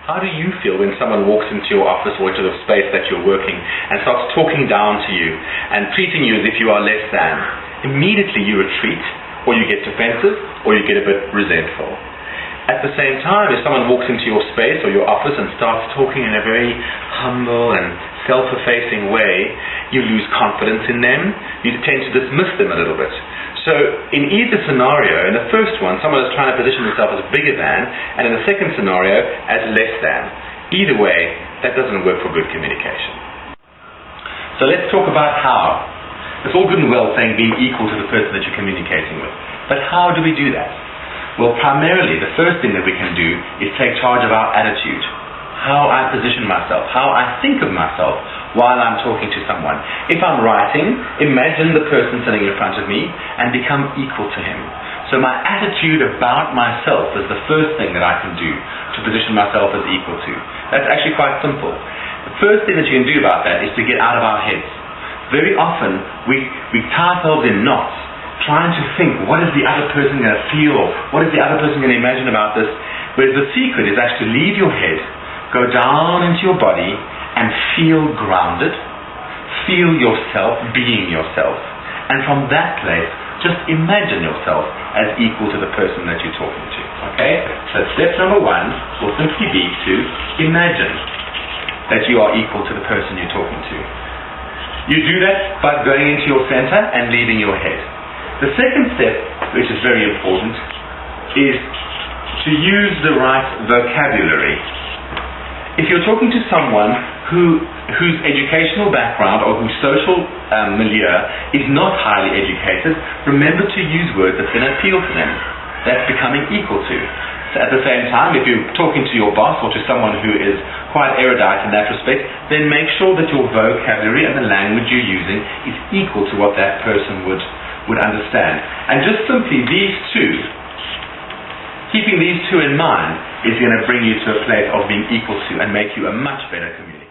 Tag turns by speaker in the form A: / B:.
A: How do you feel when someone walks into your office or into the space that you're working and starts talking down to you and treating you as if you are less than? Immediately you retreat, or you get defensive, or you get a bit resentful. At the same time, if someone walks into your space or your office and starts talking in a very humble and self-effacing way, you lose confidence in them. You tend to dismiss them a little bit. So in either scenario, in the first one, someone is trying to position themselves as bigger than, and in the second scenario, as less than. Either way, that doesn't work for good communication. So let's talk about how. It's all good and well saying being equal to the person that you're communicating with. But how do we do that? Well, primarily, the first thing that we can do is take charge of our attitude. How I position myself, how I think of myself while I'm talking to someone. If I'm writing, imagine the person sitting in front of me and become equal to him. So my attitude about myself is the first thing that I can do to position myself as equal to. That's actually quite simple. The first thing that you can do about that is to get out of our heads. Very often, we tie ourselves in knots, trying to think, what is the other person going to feel? What is the other person going to imagine about this? Whereas the secret is actually to leave your head, go down into your body, and feel grounded. Feel yourself being yourself. And from that place, just imagine yourself as equal to the person that you're talking to. Okay? So step number one will simply be to imagine that you are equal to the person you're talking to. You do that by going into your center and leaving your head. The second step, which is very important, is to use the right vocabulary. If you're talking to someone whose educational background or whose social milieu is not highly educated, remember to use words that can appeal to them. That's becoming equal to. So at the same time, if you're talking to your boss or to someone who is quite erudite in that respect, then make sure that your vocabulary and the language you're using is equal to what that person would understand. And just simply these two, keeping these two in mind, is going to bring you to a place of being equal to and make you a much better communicator.